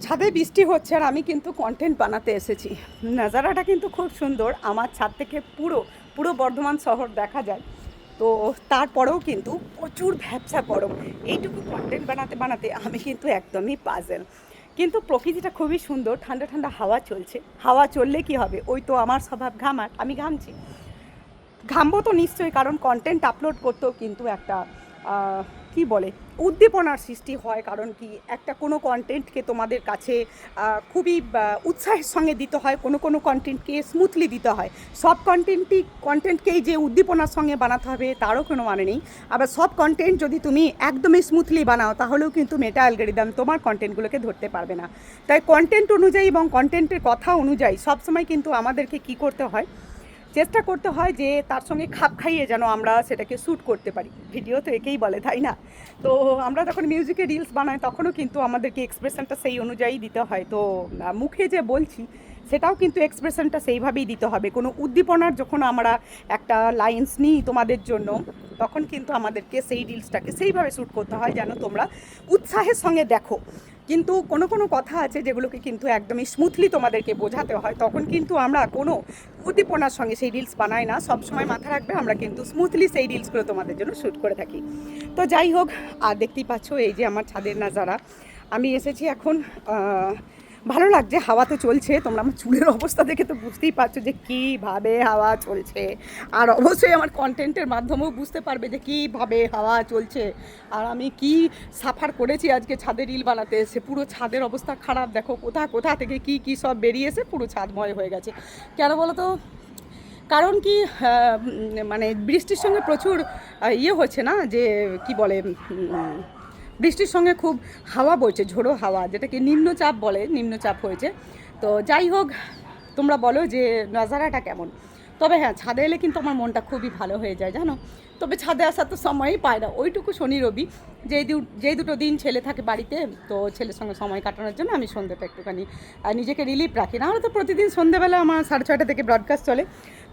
ছাদে বৃষ্টি হচ্ছে আর আমি কিন্তু কন্টেন্ট বানাতে এসেছি। নাজারাটা কিন্তু খুব সুন্দর, আমার ছাদ থেকে পুরো পুরো বর্ধমান শহর দেখা যায়। তো তারপরেও কিন্তু প্রচুর ভ্যাপসা গরম। এইটুকু কন্টেন্ট বানাতে বানাতে আমি কিন্তু একদমই পাজেল। কিন্তু প্রকৃতিটা খুবই সুন্দর, ঠান্ডা ঠান্ডা হাওয়া চলছে। হাওয়া চললে কি হবে, ওই তো আমার স্বভাব ঘামার, আমি ঘামছি। ঘামবো তো নিশ্চয়ই, কারণ কন্টেন্ট আপলোড করতেও কিন্তু একটা কি বলে উদ্দীপনার সৃষ্টি হয়। কারণ কি, একটা কোনো কন্টেন্টকে তোমাদের কাছে খুবই উৎসাহের সঙ্গে দিতে হয়, কোনো কোনো কন্টেন্টকে স্মুথলি দিতে হয়। সব কন্টেন্টকেই যে উদ্দীপনার সঙ্গে বানাতে হবে তারও কোনো মানে নেই। আবার সব কন্টেন্ট যদি তুমি একদমই স্মুথলি বানাও তাহলেও কিন্তু মেটা অ্যালগরিদম তোমার কন্টেন্টগুলোকে ধরতে পারবে না। তাই কন্টেন্ট অনুযায়ী এবং কন্টেন্টের কথা অনুযায়ী সবসময় কিন্তু আমাদেরকে কী করতে হয়, চেষ্টা করতে হয় যে তার সঙ্গে খাপ খাইয়ে যেন আমরা সেটাকে শ্যুট করতে পারি। ভিডিও তো একেই বলে, তাই না? তো আমরা যখন মিউজিকে রিলস বানাই তখনও কিন্তু আমাদেরকে এক্সপ্রেশনটা সেই অনুযায়ী দিতে হয়। তো মুখে যে বলছি সেটাও কিন্তু এক্সপ্রেশনটা সেইভাবেই দিতে হবে। কোনো উদ্দীপনার যখন আমরা একটা লাইন্স নিই তোমাদের জন্য, তখন কিন্তু আমাদেরকে সেই রিলসটাকে সেইভাবে শ্যুট করতে হয় যেন তোমরা উৎসাহের সঙ্গে দেখো। কিন্তু কোনো কোনো কথা আছে যেগুলোকে কিন্তু একদমই স্মুথলি তোমাদেরকে বোঝাতে হয়, তখন কিন্তু আমরা কোনো উদ্দীপনার সঙ্গে সেই রিলস বানাই না। সবসময় মাথা রাখবে, আমরা কিন্তু স্মুথলি সেই রিলসগুলো তোমাদের জন্য শ্যুট করে থাকি। তো যাই হোক, আর দেখতেই পাচ্ছ এই যে আমার ছাদের নাজারা। আমি এসেছি এখন, ভালো লাগছে, হাওয়া তো চলছে। তোমরা আমার চুলের অবস্থা দেখে তো বুঝতেই পারছো যে কীভাবে হাওয়া চলছে। আর অবশ্যই আমার কন্টেন্টের মাধ্যমেও বুঝতে পারবে যে কীভাবে হাওয়া চলছে। আর আমি কি সাফার করেছি আজকে ছাদে রিল বানাতে এসে। পুরো ছাদের অবস্থা খারাপ, দেখো কোথা কোথা থেকে কি কি সব বেরিয়েছে, পুরো ছাদময় হয়ে গেছে। কেন বলো তো? কারণ কি, মানে বৃষ্টির সঙ্গে প্রচুর ইয়ে হচ্ছে না, যে কি বলে, বৃষ্টির সঙ্গে খুব হাওয়া বইছে, ঝোড়ো হাওয়া, যেটাকে নিম্নচাপ বলে, নিম্নচাপ হয়েছে। তো যাই হোক, তোমরা বলো যে নজারাটা কেমন। তবে হ্যাঁ, ছাদে এলে কিন্তু আমার মনটা খুবই ভালো হয়ে যায়, জানো। তবে ছাদে আসার তো সময়ই পায় না, ওইটুকু শনি রবি যেই দুটো দিন ছেলে থাকে বাড়িতে, তো ছেলের সঙ্গে সময় কাটানোর জন্য আমি সন্ধ্যেটা একটুখানি নিজেকে রিলিফ রাখি। নাহলে তো প্রতিদিন সন্ধ্যেবেলা আমার 6:30 থেকে ব্রডকাস্ট চলে।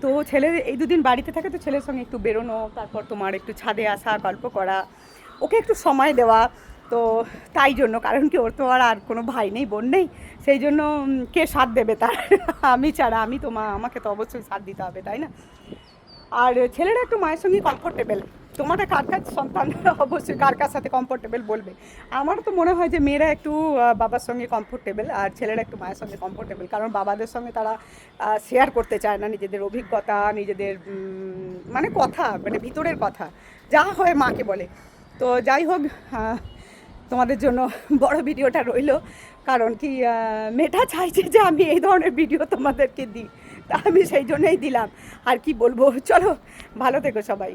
তো ছেলের এই দুদিন বাড়িতে থাকে, তো ছেলের সঙ্গে একটু বেরোনো, তারপর তোমার একটু ছাদে আসা, গল্প করা, ওকে একটু সময় দেওয়া। তো তাই জন্য, কারণ কি, ওর তো আর কোনো ভাই নেই, বোন নেই, সেই জন্য কে সাথ দেবে তার? আমি ছাড়া, আমি তো মা, আমাকে তো অবশ্যই সাথ দিতে হবে, তাই না? আর ছেলেরা একটু মায়ের সঙ্গে কমফোর্টেবল। তোমাদের কার কার সন্তান অবশ্যই কার কার সাথে কমফোর্টেবল বলবে। আমার তো মনে হয় যে মেয়েরা একটু বাবার সঙ্গে কমফোর্টেবল, আর ছেলেরা একটু মায়ের সঙ্গে কমফোর্টেবল। কারণ বাবাদের সঙ্গে তারা শেয়ার করতে চায় না নিজেদের অভিজ্ঞতা, নিজেদের মানে কথা, মানে ভিতরের কথা যা হয় মাকে বলে। তো যাই হোক, তোমাদের জন্য বড় ভিডিওটা রইলো। কারণ কি, মেয়েটা চাইছে যে আমি এই ধরনের ভিডিও তোমাদেরকে দিই, তা আমি সেই জন্যই দিলাম। আর কি বলবো, চলো, ভালো থেকো সবাই।